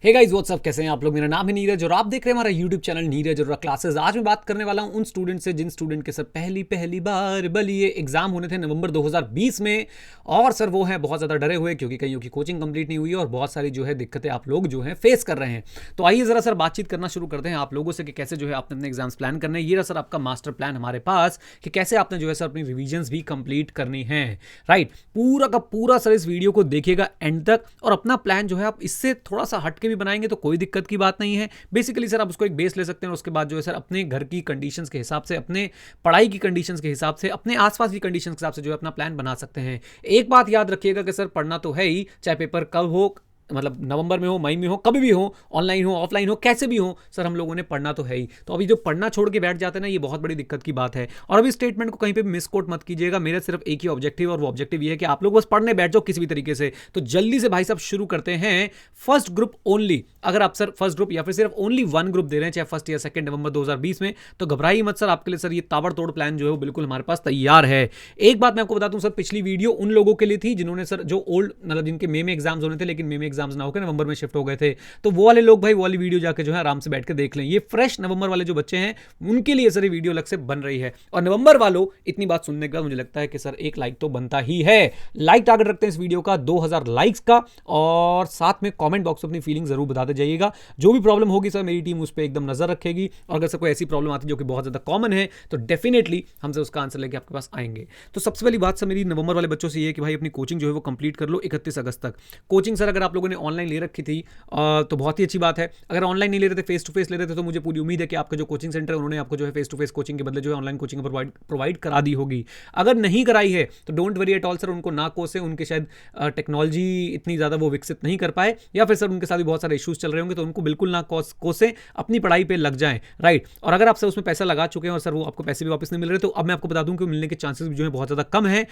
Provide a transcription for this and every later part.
Hey guys what's up, कैसे हैं आप लोग। मेरा नाम है नीरज और आप देख रहे हैं हमारा यूट्यूब चैनल नीरज और क्लासेस। आज मैं बात करने वाला हूं उन स्टूडेंट से जिन स्टूडेंट के सर पहली पहली बार बल्कि ये एग्जाम होने थे नवंबर 2020 में, और सर वो हैं बहुत ज़्यादा डरे हुए क्योंकि कईयों की कोचिंग कंप्लीट नहीं हुई और बहुत सारी जो है दिक्कतें आप लोग जो है फेस कर रहे हैं। तो आइए ज़रा सर बातचीत करना शुरू करते हैं आप लोगों से कि कैसे जो है आपने अपने एग्जाम्स प्लान करने हैं। ये रहा सर आपका मास्टर प्लान हमारे पास कि कैसे आपने जो है सर अपनी रिविजन्स भी कंप्लीट करनी है। राइट, पूरा का पूरा सर इस वीडियो को देखिएगा एंड तक, और अपना प्लान जो है आप इससे थोड़ा सा हट के भी बनाएंगे तो कोई दिक्कत की बात नहीं है। बेसिकली सर आप उसको एक बेस ले सकते हैं और उसके बाद जो है सर अपने घर की कंडीशंस के हिसाब से, अपने पढ़ाई की कंडीशंस के हिसाब से, अपने आसपास की कंडीशंस के हिसाब से जो है अपना प्लान बना सकते हैं। एक बात याद रखिएगा कि सर पढ़ना तो है ही, चाहे पेपर कब हो, मतलब नवंबर में हो, मई में हो, कभी भी हो, ऑनलाइन हो, ऑफलाइन हो, कैसे भी हो, सर हम लोगों ने पढ़ना तो है ही। तो अभी जो पढ़ना छोड़ के बैठ जाते हैं ना, ये बहुत बड़ी दिक्कत की बात है। और अभी स्टेटमेंट को कहीं पे भी मिसकोट मत कीजिएगा। मेरा सिर्फ एक ही ऑब्जेक्टिव, और वो ऑब्जेक्टिव ये है कि आप लोग बस पढ़ने बैठ जाओ किसी भी तरीके से। तो जल्दी से भाई साहब शुरू करते हैं। फर्स्ट ग्रुप ओनली, अगर आप सर फर्स्ट ग्रुप या फिर सिर्फ ओनली वन ग्रुप दे रहे हैं, चाहे फर्स्ट या सेकंड नवंबर 2020 में, तो घबराइए मत सर। आपके लिए सर ये ताबड़तोड़ प्लान जो है वो बिल्कुल हमारे पास तैयार है। एक बात मैं आपको बता दूं सर, पिछली वीडियो उन लोगों के लिए थी जिन्होंने सर जो ओल्ड, मतलब जिनके मे में एग्जाम्स होने थे लेकिन मे में एग्जाम्स ना होकर नवंबर में शिफ्ट हो गए थे, तो वो वाले लोग भाई वो वाली वीडियो जाके जो है आराम से बैठ के देख लें। ये फ्रेश नवंबर वाले जो बच्चे हैं उनके लिए सर ये वीडियो अलग से बन रही है। और नवंबर वालों, इतनी बात सुनने के बाद मुझे लगता है कि सर एक लाइक तो बनता ही है। लाइक टारगेट रखते हैं इस वीडियो का 2000 लाइक्स का, और साथ में कमेंट बॉक्स में अपनी फीलिंग जरूर बताते जाइएगा। जो भी प्रॉब्लम होगी सर मेरी टीम उस पर एकदम नजर रखेगी, और अगर सर कोई ऐसी प्रॉब्लम आती है जो कि बहुत ज्यादा कॉमन है तो डेफिनेटली हमसे उसका आंसर लेके आपके पास आएंगे। तो सबसे पहली बात सर मेरी नवंबर वाले बच्चों से ये है कि भाई अपनी कोचिंग जो है वो कंप्लीट कर लो 31 अगस्त तक। कोचिंग सर अगर आप लोगों ने ऑनलाइन ले रखी थी तो बहुत ही अच्छी बात है। अगर ऑनलाइन नहीं ले रहे थे, फेस टू फेस ले रहे थे, तो मुझे पूरी उम्मीद है कि आपका जो कोचिंग सेंटर है उन्होंने आपको जो है फेस टू फेस कोचिंग के बदले जो है ऑनलाइन कोचिंग प्रोवाइड करा दी होगी। अगर नहीं कराई है तो don't worry at all sir, उनको ना कोसे, उनके शायद टेक्नोलॉजी इतनी ज़्यादा वो विकसित नहीं कर पाए, या फिर सर उनके साथ भी बहुत सारे इशूज़ चल रहे होंगे, तो उनको बिल्कुल ना कोसे, अपनी पढ़ाई पे लग जाएं। राइट, और अगर आप सर उसमें पैसा लगा चुके हैं और सर वो आपको पैसे भी वापस नहीं मिल रहे, तो अब मैं आपको बता दूं कि मिलने के चांसेस जो है बहुत ज़्यादा कम है।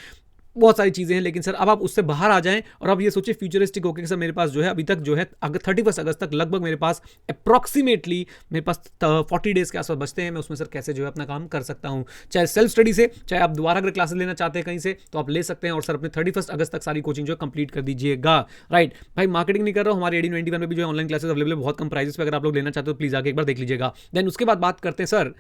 बहुत सारी चीज़ें हैं, लेकिन सर अब आप उससे बाहर आ जाएं और अब ये सोचिए फ्यूचरिस्टिक होकर कि सर मेरे पास जो है अभी तक जो है अगर 31 अगस्त तक लगभग मेरे पास अप्रॉक्सीमेटली मेरे पास 40 डेज के आसपास बचते हैं। मैं उसमें सर कैसे जो है अपना काम कर सकता हूं, चाहे सेल्फ स्टडी से, चाहे आप दोबारा अगर क्लासेस लेना चाहते हैं कहीं से तो आप ले सकते हैं, और सर अपने 31 अगस्त तक सारी कोचिंग जो है कंप्लीट कर दीजिएगा। राइट भाई, मार्केटिंग नहीं कर रहा हूँ, हमारे AD91 में भी जो है ऑनलाइन क्लासेस अवेलेबल बहुत कम प्राइस पे, अगर आप लोग लेना चाहते हो तो प्लीज़ आके एक बार देख लीजिएगा। देन उसके बाद बात करते हैं सर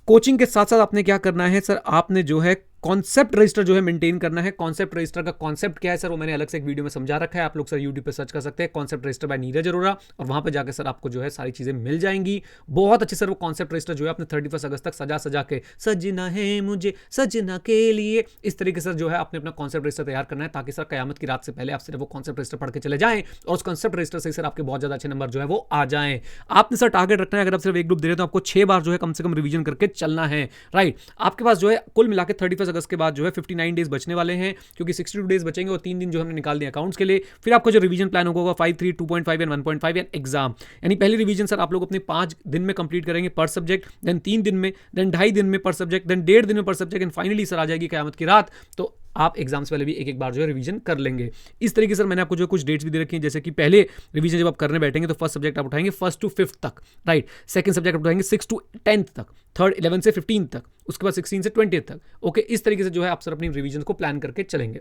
कोचिंग के साथ साथ आपने क्या करना है। सर आपने जो है कॉन्सेप्ट रजिस्टर जो है मेंटेन करना है। कॉन्सेप्ट रजिस्टर का कॉन्सेप्ट क्या है सर, वो मैंने अलग से एक वीडियो में समझा रखा है, आप लोग सर यूट्यूब पे सर्च कर सकते हैं concept register by Neeraj Arora, और वहां पे जाकर सर आपको जो है सारी चीजें मिल जाएंगी। बहुत अच्छे सर वो कॉन्सेप्ट रजिस्टर जो है अपने 31 अगस्त तक सजा सजा के, सजना है मुझे सजना के लिए, इस तरीके से जो है आपने अपना कॉन्सेप्ट रजिस्टर तैयार करना है, ताकि सर कयामत की रात से पहले आप सिर्फ वो कॉन्सेप्ट रजिस्टर पढ़ के चले जाएं, और उस कॉन्सेप्ट रजिस्टर से सर आपके बहुत ज्यादा अच्छे नंबर जो है वो आ जाएं। आपने सर टारगेट रखना है, अगर आप सिर्फ एक ग्रुप दे रहे हैं तो आपको 6 बार जो है कम से कम रिवीजन करके चलना है। राइट, आपके पास जो है कुल मिलाकर 31 अगस्त के बाद जो है 59 डेज बचने वाले हैं, क्योंकि 62 डेज बचेंगे और 3 दिन जो हमने निकाल दिए अकाउंट्स के लिए। फिर आपको जो रिवीजन प्लान होगा 5, 3, 2.5 एंड 1.5 एंड एग्जाम, यानी पहली रिवीजन सर आप लोग अपने 5 दिन में कंप्लीट करेंगे पर सब्जेक्ट, देन 3 दिन में, देन 2.5 दिन में पर सब्जेक्ट, देन 1.5 दिन में पर सब्जेक्ट, एंड फाइनली सर आ जाएगी कयामत की रात, तो आप एग्जाम से पहले भी एक एक बार जो है रिवीजन कर लेंगे। इस तरीके से मैंने आपको जो कुछ डेट्स भी दे रखी हैं, जैसे कि पहले रिवीजन जब आप करने बैठेंगे तो फर्स्ट सब्जेक्ट आप उठाएंगे 1 to 5 तक। राइट, सेकंड सब्जेक्ट आप उठाएंगे 6 to 10 तक, थर्ड 11 से 15 तक, उसके बाद 16 से 20 तक। ओके, इस तरीके से जो है आप सर अपनी रिवीजन को प्लान करके चलेंगे।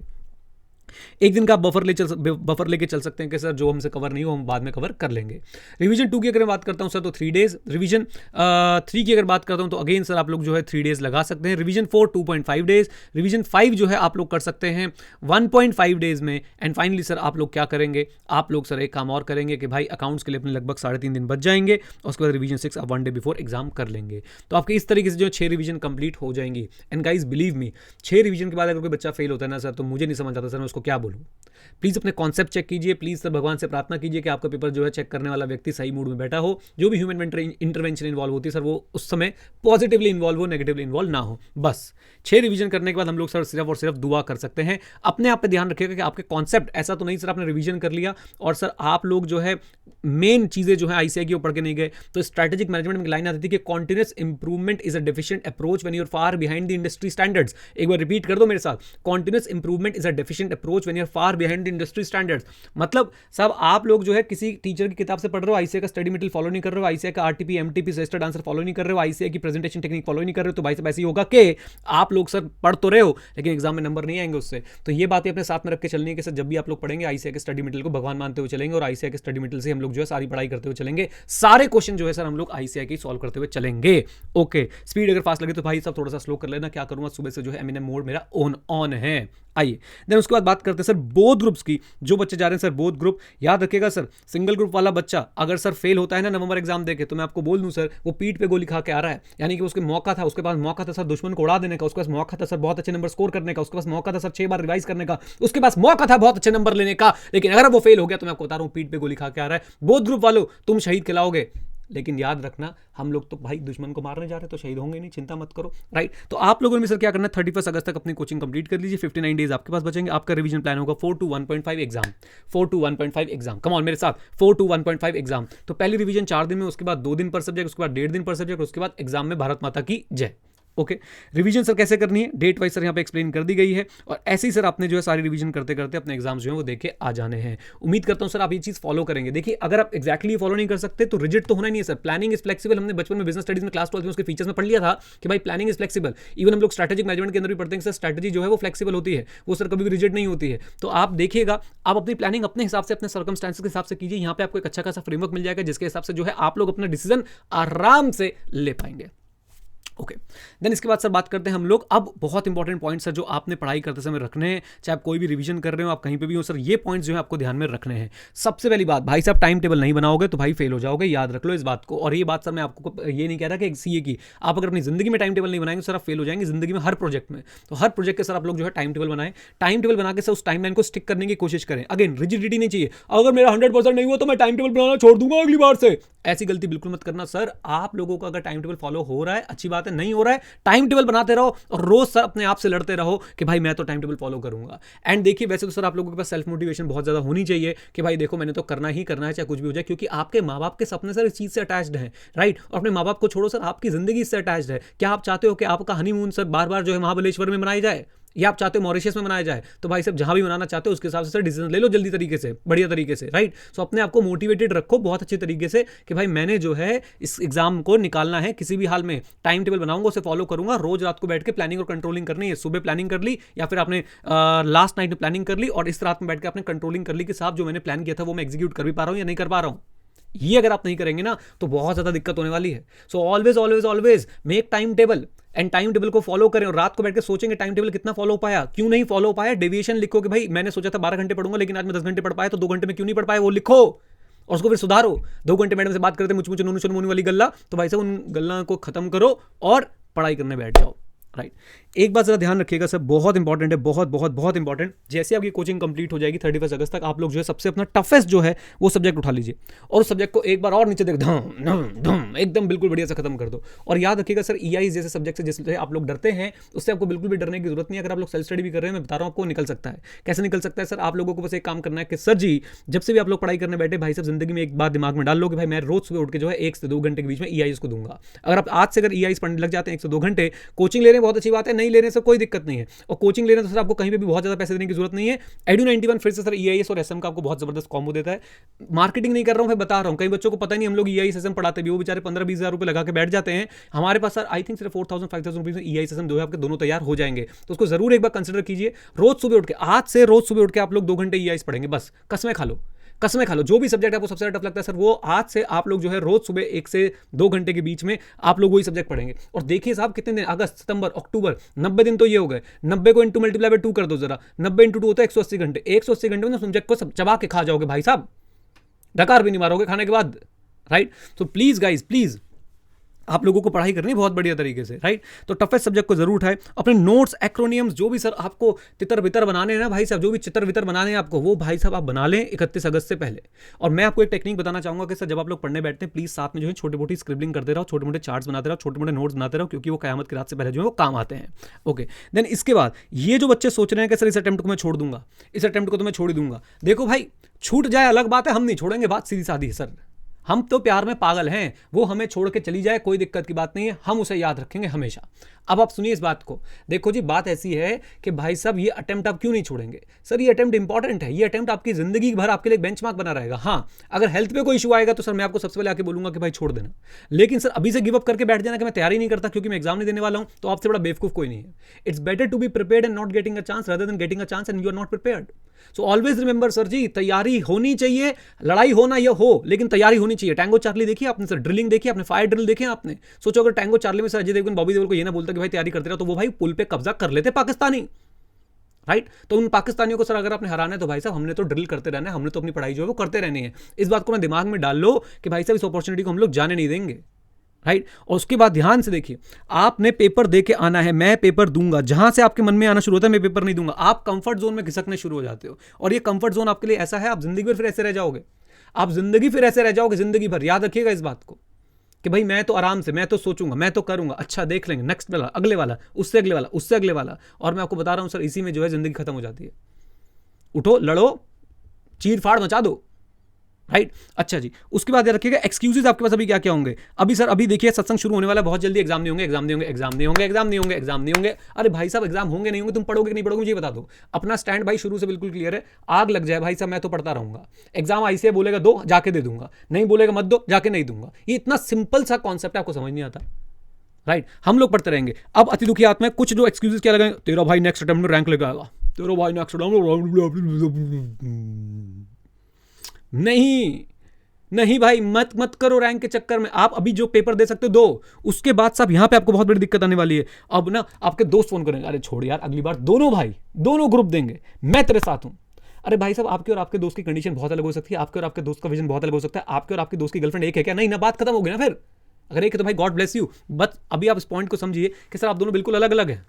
एक दिन का आप बफर लेके चल सकते हैं कि सर जो हमसे कवर नहीं हो हम बाद में कवर कर लेंगे। रिवीजन 2 की अगर मैं बात करता हूं सर तो 3 डेज, रिवीजन 3 की अगर बात करता हूं तो अगेन सर आप लोग जो है 3 डेज लगा सकते हैं। रिवीजन 4 2.5 डेज, रिवीजन 5 जो है आप लोग कर सकते हैं 1.5 डेज में। एंड फाइनली सर आप लोग क्या करेंगे, आप लोग सर एक काम और करेंगे कि भाई अकाउंट्स के लिए अपने लगभग 3.5 दिन बच जाएंगे, और उसके बाद रिवीजन 6 आप 1 डे बिफोर एग्जाम कर लेंगे। तो आपके इस तरीके से जो 6 रिवीजन कंप्लीट हो जाएंगी। And guys believe me, 6 revision के बाद अगर कोई बच्चा फेल होता है ना सर, तो मुझे नहीं समझ आता सर मैं उसको क्या बोलूँ। प्लीज़ अपने कॉन्सेप्ट चेक कीजिए, प्लीज़ सर भगवान से प्रार्थना कीजिए कि आपका पेपर जो है चेक करने वाला व्यक्ति सही मूड में बैठा हो। जो भी ह्यूमन इंटरवेंशन इन्वॉल्व होती है सर वो उस समय पॉजिटिवली इन्वॉल्व हो, नेगेटिवली इन्वॉल्व ना हो। बस 6 रिवीजन करने के बाद हम लोग सर सिर्फ और सिर्फ दुआ कर सकते हैं। अपने आप पे ध्यान रखिएगा कि आपके कॉन्सेप्ट ऐसा तो नहीं सर आपने रिवीजन कर लिया और सर आप लोग जो है मेन चीज़ें जो है ICI की पढ़ के नहीं गए। तो स्ट्रेटेजिक मैनेजमेंट में लाइन आती थी कि continuous improvement is a deficient approach when you are far behind the industry standards. एक बार रिपीट कर दो मेरे साथ, continuous improvement is a deficient approach when you are far behind the industry standards. मतलब साहब आप लोग जो है किसी टीचर की किताब से पढ़ रहे हो, ICI का स्टडी मटेरियल फॉलो नहीं कर रहे हो, ICI का RTP MTP suggested answer follow नहीं कर रहे हो, ICI की प्रेजेंटेशन टेक्निक फॉलो नहीं कर रहे हो, तो भाई साहब ऐसे ही होगा कि आप लोग सर पढ़ तो रहे हो लेकिन एग्जाम में नंबर नहीं आएंगे उससे। तो ये बातें अपने साथ में रख के चलनी है कि सर जब भी आप लोग पढ़ेंगे ICI के स्टडी मटेरियल को भगवान मानते हुए चलेंगे, और ICI के स्टडी मटेरियल से हम लोग जो है सारी पढ़ाई करते हुए चलेंगे, सारे क्वेश्चन जो है सर हम लोग आईसीआई के सॉल्व करते हुए चलेंगे। ओके, स्पीड अगर फास्ट लगे तो भाई सब थोड़ा सा स्लो कर लेना, क्या करूंगा सुबह से जो है एमिनेम मोड मेरा ऑन है। आइए देन उसके बाद बात करते हैं सर बोथ ग्रुप्स की। जो बच्चे जा रहे हैं सर बोथ ग्रुप, याद रखिएगा सर सिंगल ग्रुप वाला बच्चा अगर सर फेल होता है ना नवंबर एग्जाम देके, तो मैं आपको बोल दूं सर वो पीठ पे गोली खा के आ रहा है। यानी कि उसके मौका था, उसके पास मौका था सर दुश्मन को उड़ा देने का, उसके पास मौका था सर बहुत अच्छे नंबर स्कोर करने का, उसके पास मौका था सर 6 बार रिवाइज करने का, उसके पास मौका था बहुत अच्छे नंबर लेने का, लेकिन अगर वो फेल हो गया तो मैं आपको बता रहा हूं पीठ पे गोली खा के आ रहा है। बोथ ग्रुप वालों तुम शहीद खिलाओगे, लेकिन याद रखना हम लोग तो भाई दुश्मन को मारने जा रहे हैं तो शहीद होंगे नहीं, चिंता मत करो, राइट। तो आप लोगों ने सर क्या करना है 31 अगस्त तक अपनी कोचिंग कंप्लीट कर लीजिए, 59 डेज आपके पास बचेंगे। आपका रिवीजन प्लान होगा 4 to 1.5 exam, 4 to 1.5 exam, come on मेरे साथ, 4 to 1.5 एग्जाम। तो पहली रिवीजन 4 दिन में, उसके बाद 2 दिन पर सब्जेक्ट, उसके बाद 1.5 दिन पर सब्जेक्ट, उसके बाद एग्जाम में भारत माता की जय। ओके, रिवीजन सर कैसे करनी है डेट वाइज सर यहाँ पे एक्सप्लेन कर दी गई है, और ऐसे ही सर आपने जो है सारी रिवीजन करते करते अपने एग्जाम्स जो है वो देके आ जाने हैं। उम्मीद करता हूँ सर आप ये चीज फॉलो करेंगे। देखिए अगर आप एक्जैक्टली फॉलो नहीं कर सकते तो रिजिड तो होना नहीं है सर। प्लानिंग इज फ्लेक्सिबल, हमने बचपन में बिजनेस स्टडीज में क्लास 12 में उसके फीचर्स में पढ़ लिया था कि भाई प्लानिंग इज फ्लेक्सिबल। इवन हम लोग स्ट्रैटेजिक मैनेजमेंट के अंदर भी पढ़ते हैं सर स्ट्रैटेजी जो है वो फ्लेक्सिबल होती है, वो सर कभी भी रिजिड नहीं होती है। तो आप देखिएगा, आप अपनी प्लानिंग अपने हिसाब से अपने सर्कमस्टेंसेस के हिसाब से कीजिए, यहाँ पे आपको एक अच्छा खासा फ्रेमवर्क मिल जाएगा जिसके हिसाब से जो है आप लोग अपना डिसीजन आराम से ले पाएंगे। ओके, देन इसके बाद सर बात करते हैं हम लोग अब बहुत इंपॉर्टेंट पॉइंट सर जो आपने पढ़ाई करते समय रखने हैं, चाहे आप कोई भी रिवीजन कर रहे हो, आप कहीं पे भी हो सर, ये पॉइंट्स जो है आपको ध्यान में रखने हैं। सबसे पहली बात भाई साहब, टाइम टेबल नहीं बनाओगे तो भाई फेल हो जाओगे, याद रख लो इस बात को। और ये बात सर मैं आपको ये नहीं कह रहा कि सीए की, आप अगर अपनी जिंदगी में टाइम टेबल नहीं बनाएंगे सर आप फेल हो जाएंगे जिंदगी में हर प्रोजेक्ट में। तो हर प्रोजेक्ट के सर आप लोग जो है टाइम टेबल बनाएं, टाइम टेबल बना के सर उस टाइमलाइन को स्टिक करने की कोशिश करें। अगेन रिजिडिटी नहीं चाहिए, अगर मेरा 100% नहीं हुआ तो मैं टाइम टेबल बनाना छोड़ दूंगा अगली बार से, ऐसी गलती बिल्कुल मत करना सर। आप लोगों का अगर टाइम टेबल फॉलो हो रहा है अच्छी बात है, नहीं हो रहा है टाइम टेबल बनाते रहो और रोज सर अपने आप से लड़ते रहो कि भाई मैं तो टाइम टेबल फॉलो करूंगा। एंड देखिए वैसे तो सर आप लोगों के पास सेल्फ मोटिवेशन बहुत ज्यादा होनी चाहिए कि भाई देखो मैंने तो करना ही करना है चाहे कुछ भी हो जाए, क्योंकि आपके माँ बाप के सपने सर इस चीज से अटैच्ड हैं, राइट। और अपने माँ बाप को छोड़ो सर आपकी जिंदगी इससे अटैच्ड है। क्या आप चाहते हो कि आपका हनीमून सर बार बार जो है महाबलेश्वर में मनाया जाए, या आप चाहते हो मॉरिशस में मनाया जाए? तो भाई साहब जहां भी मनाना चाहते हो उसके हिसाब से सर डिसीजन ले लो जल्दी तरीके से, बढ़िया तरीके से, राइट। सो अपने आप को मोटिवेटेड रखो बहुत अच्छे तरीके से कि भाई मैंने जो है इस एग्जाम को निकालना है, किसी भी हाल में टाइम टेबल बनाऊंगा उसे फॉलो करूंगा। रोज रात को बैठ के प्लानिंग और कंट्रोलिंग करनी है, सुबह प्लानिंग कर ली या फिर आपने लास्ट नाइट में प्लानिंग कर ली और इस रात में बैठ के आपने कंट्रोलिंग कर ली कि साहब जो मैंने प्लान किया था वो मैं एग्जीक्यूट कर भी पा रहा हूं या नहीं कर पा रहा हूं। ये अगर आप नहीं करेंगे ना तो बहुत ज्यादा दिक्कत होने वाली है। So always always always make time table and time table को फॉलो करें। और रात को बैठ के सोचेंगे टाइम टेबल कितना फॉलो हो पाया, क्यों नहीं फॉलो हो पाया, डेविएशन लिखो कि भाई मैंने सोचा था 12 घंटे पढ़ूंगा लेकिन आज मैं 10 घंटे पढ़ पाया, तो 2 घंटे में क्यों नहीं पढ़ पाया वो लिखो और उसको फिर सुधारो। 2 घंटे मैडम से बात करते मुझ मुझे नोनू चुनमुनी वाली गल्ला, तो भाई साहब उन गल्ला को खत्म करो और पढ़ाई करने बैठ जाओ, राइट। एक बात जरा ध्यान रखिएगा सर, बहुत इंपॉर्टेंट है, बहुत बहुत बहुत इंपॉर्टेंट। जैसे आपकी कोचिंग कंप्लीट हो जाएगी 31 अगस्त तक, आप लोग जो है सबसे अपना टफेस्ट जो है वो सब्जेक्ट उठा लीजिए और उस सब्जेक्ट को एक बार और नीचे देख धम धम धम एकदम बिल्कुल बढ़िया से खत्म कर दो। और याद रखिएगा सर ईआई जैसे सब्जेक्ट से जिससे आप लोग डरते हैं उससे आपको बिल्कुल भी डरने की जरूरत नहीं है। अगर आप लोग सेल्फ स्टडी भी कर रहे हैं मैं बता रहा हूँ आपको निकल सकता है। कैसे निकल सकता है सर? आप लोगों को बस एक काम करना है कि सर जी जब से भी आप लोग पढ़ाई करने बैठे भाई साहब जिंदगी में एक बात दिमाग में डाल लो कि भाई मैं रोज सुबह उठ के जो है 1 से 2 घंटे के बीच में ईआईएस को दूंगा। अगर आप आज से अगर ईआईएस पढ़ने लग जाते हैं 1 से 2 घंटे, कोचिंग ले रहे हैं बहुत अच्छी बात है, नहीं लेने से कोई दिक्कत नहीं है। और कोचिंग लेने तो सर आपको कहीं पे भी बहुत ज्यादा पैसे देने की जरूरत नहीं है। एडू 91 फिर से सर ईआईएस और एसएम का आपको बहुत जबरदस्त कॉम्बो देता है। मार्केटिंग नहीं कर रहा हूं मैं बता रहा हूं, कई बच्चों को पता नहीं हम लोग ईआईएस एसएम पढ़ाते भी, वो बेचारे 15-20 हज़ार रुपए लगा के बैठ जाते हैं। हमारे पास सर आई थिंक सिर्फ 4,000-5,000 रुपीज में ईआईएस एसएम जो है आपके दोनों तैयार हो जाएंगे। तो उसको जरूर एक बार कंसिडर कीजिए। रोज सुबह उठ के, आज से रोज सुबह उठ के आप लोग 2 घंटे ईआईएस पढ़ेंगे, बस कसमें खा लो, कसमें खा लो। जो भी सब्जेक्ट आपको सबसे ज्यादा टफ लगता है सर वो आज से आप लोग जो है रोज सुबह 1 से 2 घंटे के बीच में आप लोग वही सब्जेक्ट पढ़ेंगे। और देखिए साहब कितने दिन, अगस्त, सितंबर, अक्टूबर, 90 दिन तो ये हो गए। 90 को इंटू मल्टीप्लाई बाय 2 कर दो जरा, 90 इंटू 2 होता है 180 घंटे। 180 घंटे में सब्जेक्ट को सब चबा के खा जाओगे भाई साहब, डकार भी नहीं मारोगे खाने के बाद, राइट। तो प्लीज गाइज प्लीज आप लोगों को पढ़ाई करनी है बहुत बढ़िया तरीके से, राइट। तो टफेस्ट सब्जेक्ट को जरूर उठाए। अपने नोट्स, एक्रोनियम्स जो भी सर आपको तितर बितर बनाने हैं ना भाई साहब, जो भी चित्र वितर बनाने हैं आपको, वो भाई साहब आप बना लें 31 अगस्त से पहले। और मैं आपको एक टेक्निक बताना चाहूंगा कि सर जब आप लोग पढ़ने बैठते हैं प्लीज साथ में जो है छोटी मोटी स्क्रिबलिंग करते रहो, छोटे मोटे चार्ट्स बनाते रहो, छोटे मोटे नोट्स बनाते रहो, क्योंकि वो कयामत की रात से पहले जो है वो काम आते हैं। ओके, देन इसके बाद ये जो बच्चे सोच रहे हैं कि सर इस अटेम्प्ट को मैं छोड़ दूंगा, इस अटेम्प्ट को तो मैं छोड़ ही दूंगा, देखो भाई छूट जाए अलग बात है, हम नहीं छोड़ेंगे, बात सीधी सादी है सर। हम तो प्यार में पागल हैं, वो हमें छोड़ के चली जाए कोई दिक्कत की बात नहीं है, हम उसे याद रखेंगे हमेशा। अब आप सुनिए इस बात को, देखो जी बात ऐसी है कि भाई साहब ये अटेम्प्ट आप क्यों नहीं छोड़ेंगे? सर ये अटेम्प्ट इंपॉर्टेंट है, ये अटेम्प्ट आपकी जिंदगी भर आपके लिए बेंचमार्क बना रहेगा। हाँ अगर हेल्थ पे कोई इशू आएगा तो सर मैं आपको सबसे पहले आके बोलूंगा कि भाई छोड़ देना, लेकिन सर अभी से गिव अप करके बैठ जाना कि मैं तैयारी नहीं करता क्योंकि मैं एग्जाम नहीं देने वाला हूं, तो आपसे बड़ा बेवकूफ कोई नहीं है। It's better to be prepared and not getting a chance rather than getting a chance and you are not prepared. So always remember sir ji, तैयारी होनी चाहिए, लड़ाई हो ना ये हो, लेकिन तैयारी होनी चाहिए। टैंगो चार्ली देखिए आपने सर, ड्रिलिंग देखी आपने, फायर ड्रिल देखे आपने। सोचो अगर टैंगो चार्ली में सर अजय देवगन बॉबी देओल को ये ना बोलता कि भाई तैयारी करते रहो, तो वो भाई पुल पे कब्जा कर लेते पाकिस्तानी, राइट। तो उन पाकिस्तानियों को सर अगर आपने हराना है तो भाई साहब हमने तो ड्रिल करते रहना है, हमने तो अपनी पढ़ाई जो है वो करते रहनी है। इस बात को ना दिमाग में डाल लो कि भाई साहब इस अपॉर्चुनिटी को हम लोग जाने नहीं देंगे, राइट। और उसके बाद ध्यान से देखिए, आपने पेपर दे के आना है, मैं पेपर दूंगा, जहां से आपके मन में आना शुरू होता है मैं पेपर नहीं दूंगा, आप कंफर्ट जोन में घिसकने शुरू हो जाते हो। और ये कंफर्ट जोन आपके लिए ऐसा है, आप जिंदगी भर फिर ऐसे रह जाओगे, आप जिंदगी फिर ऐसे रह जाओगे जिंदगी भर। याद रखिएगा इस बात को कि भाई मैं तो आराम से, मैं तो सोचूंगा, मैं तो करूंगा, अच्छा देख लेंगे, नेक्स्ट वाला, अगले वाला, उससे अगले वाला, उससे अगले वाला। और मैं आपको बता रहा हूं सर, इसी में जो है जिंदगी खत्म हो जाती है। उठो, लड़ो, चीर फाड़ मचा दो, राइट। अच्छा जी, उसके बाद याद रखिएगा एक्सक्यूजेस आपके पास अभी क्या क्या होंगे। अभी सर अभी देखिए सत्संग शुरू होने वाला है, बहुत जल्दी एग्जाम नहीं होंगे, एग्जाम नहीं होंगे, एग्जाम नहीं होंगे, एग्जाम नहीं होंगे, एग्जाम नहीं होंगे। अरे भाई साहब एग्जाम होंगे नहीं होंगे, तुम पढ़ोगे नहीं पढ़ोगे मुझे बता दो। अपना स्टैंड भाई शुरू से बिल्कुल क्लियर है, आग लग जाए भाई साहब मैं तो पढ़ता रहूंगा। एग्जाम आईसीए बोलेगा दो, जाके दे दूंगा, नहीं बोलेगा मत दो, जाके नहीं दूंगा। ये इतना सिंपल सा कॉन्सेप्ट है, आपको समझ नहीं आता, राइट। हम लोग पढ़ते रहेंगे। अब अति दुखी आत्मा है, कुछ जो एक्सक्यूजेस क्या लगाएंगे, तेरा भाई नेक्स्ट अटेम्प्ट में रैंक लेके आएगा, तेरा भाई नेक्स्ट अटेम्प्ट नहीं, नहीं भाई, मत करो रैंक के चक्कर में। आप अभी जो पेपर दे सकते हो दो, उसके बाद साहब यहां पे आपको बहुत बड़ी दिक्कत आने वाली है। अब ना आपके दोस्त फोन करेंगे, अरे छोड़ यार अगली बार दोनों भाई दोनों ग्रुप देंगे, मैं तेरे साथ हूं। अरे भाई साहब आपके और आपके दोस्त की कंडीशन बहुत अलग हो सकती है, आपके और आपके दोस्त का विजन बहुत अलग हो सकता है। आपके और आपके दोस्त की गर्लफ्रेंड एक है क्या? नहीं ना, बात खत्म हो गई ना। फिर अगर एक है तो भाई गॉड ब्लेस यू, बट अभी आप इस पॉइंट को समझिए कि सर आप दोनों बिल्कुल अलग अलग हैं,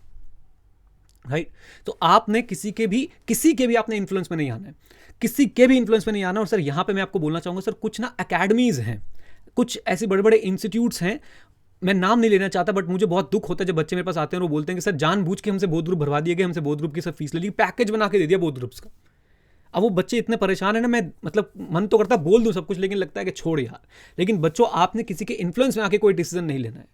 राइट। तो आपने किसी के भी आपने इन्फ्लुएंस में नहीं आना है, किसी के भी इन्फ्लुएंस में नहीं आना। और सर यहां पे मैं आपको बोलना चाहूंगा सर, कुछ ना एकेडमीज हैं, कुछ ऐसे बड़े बड़े इंस्टीट्यूट्स हैं, मैं नाम नहीं लेना चाहता, बट मुझे बहुत दुख होता है जब बच्चे मेरे पास आते हैं और वो बोलते हैं कि सर जानबूझ के हमसे बोध ग्रुप भरवा दिए गए, हमसे बोध ग्रुप की सब फीस ले ली, पैकेज बना के दे दिया बोध ग्रुप्स का। अब वो बच्चे इतने परेशान है ना, मैं मतलब मन तो करता बोल दूं सब कुछ, लेकिन लगता है कि छोड़ यार। लेकिन बच्चों आपने किसी के इन्फ्लुएंस में आके कोई डिसीजन नहीं लेना है।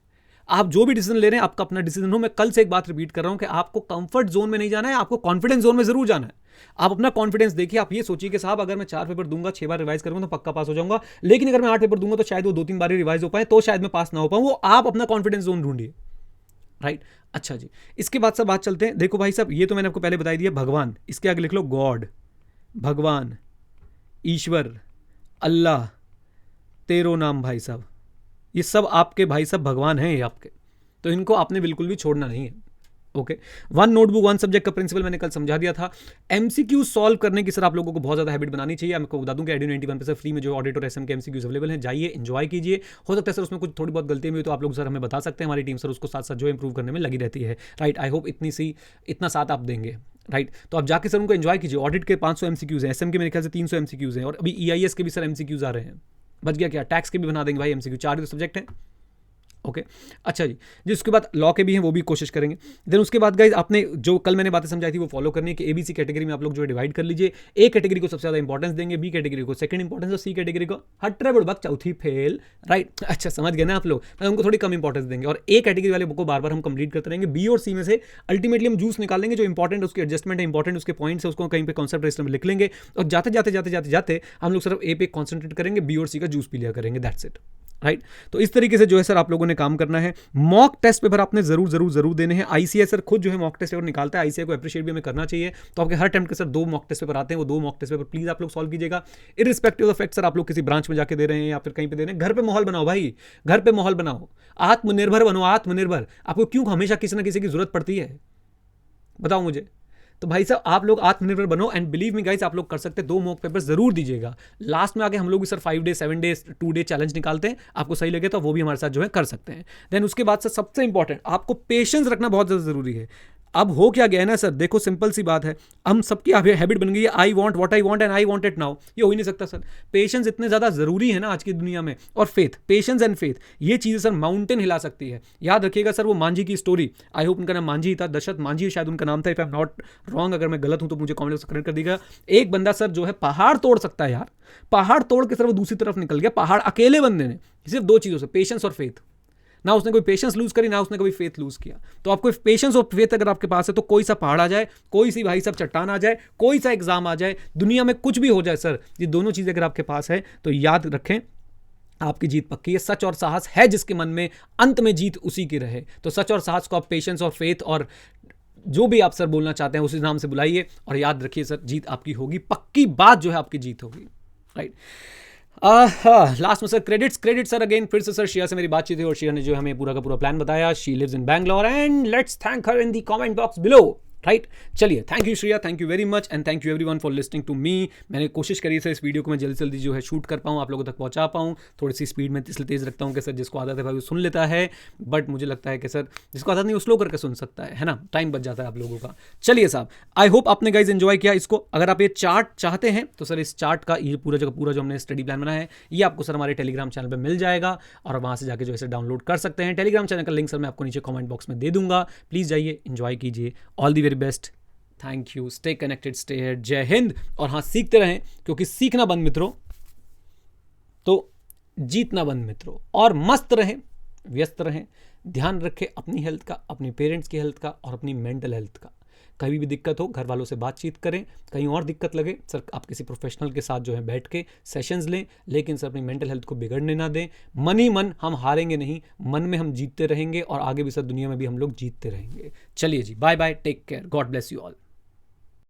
आप जो भी डिसीजन ले रहे हैं आपका अपना डिसीजन हो। मैं कल से एक बात रिपीट कर रहा हूं कि आपको कंफर्ट जोन में नहीं जाना है, आपको कॉन्फिडेंस जोन में जरूर जाना है। आप अपना कॉन्फिडेंस देखिए, आप ये सोचिए कि साहब अगर मैं 4 पेपर दूंगा, 6 बार रिवाइज करूंगा तो पक्का पास हो जाऊंगा, लेकिन अगर मैं 8 पेपर दूंगा तो शायद वो 2-3 बार ही रिवाइज हो पाए, तो शायद मैं पास ना हो पाऊं। वो आप अपना कॉन्फिडेंस जोन ढूंढिए, राइट। अच्छा जी, इसके बाद सब बात चलते हैं। देखो भाई साहब, ये तो मैंने आपको पहले बताई दिया भगवान, इसके आगे लिख लो गॉड, भगवान, ईश्वर, अल्लाह, तेरो नाम। भाई साहब ये सब आपके भाई साहब भगवान हैं, ये आपके, तो इनको आपने बिल्कुल भी छोड़ना नहीं है। ओके, 1 नोटबुक 1 सब्जेक्ट का प्रिंसिपल मैंने कल समझा दिया था। एमसीक्यू सॉल्व करने की सर आप लोगों को बहुत ज़्यादा हैबिट बनानी चाहिए। मैं आपको बता दूं कि एडू 91 पे सर फ्री में जो ऑडिट और एसएम के एमसीक्यूज अवेलेबल हैं, जाइए एंजॉय कीजिए। हो सकता है सर उसमें कुछ थोड़ी बहुत गलतियां भी हो तो आप लोग सर हमें बता सकते हैं, हमारी टीम सर उसको साथ साथ जो इंप्रूव करने में लगी रहती है, राइट। आई होप इतना साथ आप देंगे, राइट। तो आप जाके सर उनको एंजॉय कीजिए। ऑडिट के 500 एमसीक्यूज हैं, एसएम के मेरे ख्याल से 300 एमसीक्यूज हैं, और अभी ईआईएस के भी सर एमसीक्यूज आ रहे हैं। बच गया क्या, टैक्स के भी बना देंगे भाई एमसीक्यू, 4 ही तो सब्जेक्ट हैं। ओके अच्छा जी, उसके बाद लॉ के भी हैं, वो भी कोशिश करेंगे। देन उसके बाद गाइज आपने जो कल मैंने बातें समझाई थी वो फॉलो करनी है कि एबीसी कैटेगरी में आप लोग जो डिवाइड कर लीजिए। ए कैटेगरी को सबसे ज़्यादा इंपॉर्टेंस देंगे, बी कैटेगरी को सेकंड इंपॉर्टेंस, और सी कैटेगरी को हट बुड़बक चौथी फेल, राइट। अच्छा समझ गए ना आप लोग, उनको थोड़ी कम इंपॉर्टेंस देंगे। और ए कैटेगरी वाले बुक को बार बार हम कंप्लीट करते रहेंगे। बी और सी में से अल्टीमेटली हम जूस निकालेंगे, जो इंपॉर्टेंट उसकी एडजस्टमेंट है, इंपॉर्टेंट उसके पॉइंट्स है, उसको कहीं पे कॉन्सेप्ट रजिस्टर में लिख लेंगे, और जाते जाते जाते जाते जाते हम लोग सिर्फ ए पे कॉन्सेंट्रेट करेंगे, बी और सी का जूस पी लिया करेंगे, दैट्स इट, राइट। तो इस तरीके से जो है सर आप लोगों ने काम करना है। मॉक टेस्ट पेपर आपने जरूर देने हैं। आईसीआई सर खुद जो है मॉक टेस्ट पेपर निकालता है, आईसीआई को अप्रिशिएट भी हमें करना चाहिए। तो आपके हर अटेम्प्ट के सर 2 मॉक टेस्ट पेपर आते हैं, वो 2 मॉक टेस्ट पेपर प्लीज आप लोग सॉल्व कीजिएगा, इररिस्पेक्टिव ऑफ फैक्ट। सर आप लोग किसी ब्रांच में जाके दे रहे हैं या फिर कहीं पे दे रहे हैं, घर पे माहौल बनाओ भाई, घर पे माहौल बनाओ, आत्मनिर्भर बनो, आत्मनिर्भर। आपको क्यों हमेशा किसी ना किसी की जरूरत पड़ती है, बताओ मुझे। तो भाई साहब आप लोग आत्मनिर्भर बनो, एंड बिलीव मी गाइस आप लोग कर सकते हैं। 2 मॉक पेपर जरूर दीजिएगा। लास्ट में आके हम लोग भी sir 5 day 7 day 2 day challenge निकालते हैं, आपको सही लगे तो वो भी हमारे साथ जो है कर सकते हैं। देन उसके बाद सर सबसे इंपॉर्टेंट आपको पेशेंस रखना बहुत ज़्यादा जरूरी है। अब हो क्या गया है ना सर, देखो सिंपल सी बात है, हम सबकी हैबिट बन गई है I want what I want and I want it now. ये हो ही नहीं सकता सर। पेशेंस इतने ज़्यादा ज़रूरी है ना आज की दुनिया में, और फेथ, पेशेंस एंड फेथ, ये चीज़ें सर माउंटेन हिला सकती है। याद रखिएगा सर वो मांझी की स्टोरी, आई होप उनका नाम मांझी ही था, दशरथ मांझी शायद उनका नाम था, if I am not wrong. अगर मैं गलत हूं तो मुझे कमेंट में करेक्ट कर दीजिएगा। एक बंदा सर जो है पहाड़ तोड़ सकता है यार, पहाड़ तोड़ के सर वो दूसरी तरफ निकल गया, पहाड़ अकेले बंदे ने, सिर्फ 2 चीज़ों से, पेशेंस और फेथ। ना उसने कोई पेशेंस लूज करी, ना उसने कभी फेथ लूज किया। तो आपको पेशेंस और फेथ अगर आपके पास है तो कोई सा पहाड़ आ जाए, कोई सी भाई सब चट्टान आ जाए, कोई सा एग्जाम आ जाए, दुनिया में कुछ भी हो जाए सर, ये दोनों चीजें अगर आपके पास है तो याद रखें आपकी जीत पक्की है। सच और साहस है जिसके मन में, अंत में जीत उसी की रहे। तो सच और साहस को आप पेशेंस और फेथ और जो भी आप सर बोलना चाहते हैं उसी नाम से बुलाइए, और याद रखिए सर जीत आपकी होगी, पक्की बात जो है आपकी जीत होगी, राइट। लास्ट में सर क्रेडिट सर अगेन, फिर से सर शिया से मेरी बातचीत हुई और शिया ने जो हमें पूरा का पूरा प्लान बताया। She lives in Bangalore and let's thank her in the comment box below, right. चलिए, thank you Shreya, thank you very much and thank you everyone for listening to me. मैंने कोशिश करी सर इस वीडियो को मैं जल्दी जल्दी जो है शूट कर पाऊँ, आप लोगों तक पहुंचा पाऊँ। थोड़ी सी स्पीड में इसलिए तेज़ रखता हूँ कि सर जिसको आदत है भाई वो सुन लेता है, बट मुझे लगता है कि सर जिसको आदत नहीं वो स्लो करके सुन सकता है ना, टाइम बच जाता है आप लोगों का। चलिए साहब, आई होप आपने गाइज एंजॉय किया इसको। अगर आप ये चार्ट चाहते हैं तो सर इस चार्ट का ये पूरा जो हमने स्टडी प्लान बनाया है ये आपको सर हमारे टेलीग्राम चैनल पर मिल जाएगा, और वहाँ से जाके जो है डाउनलोड कर सकते हैं। टेलीग्राम चैनल का लिंक सर मैं आपको नीचे कमेंट बॉक्स में दे दूंगा, प्लीज़ जाइए, एंजॉय कीजिए। All the very best, thank you, stay connected, stay here, जय हिंद। और हाँ, सीखते रहें, क्योंकि सीखना बंद मित्रों तो जीतना बंद मित्रों। और मस्त रहें, व्यस्त रहें, ध्यान रखें अपनी हेल्थ का, अपने पेरेंट्स की हेल्थ का और अपनी मेंटल हेल्थ का। कभी भी दिक्कत हो घर वालों से बातचीत करें, कहीं और दिक्कत लगे सर आप किसी प्रोफेशनल के साथ जो है बैठ के सेशंस लें, लेकिन सर अपनी मेंटल हेल्थ को बिगड़ने ना दें। मन ही मन हम हारेंगे नहीं, मन में हम जीतते रहेंगे, और आगे भी सर दुनिया में भी हम लोग जीतते रहेंगे। चलिए जी, bye bye, take care, God bless you all.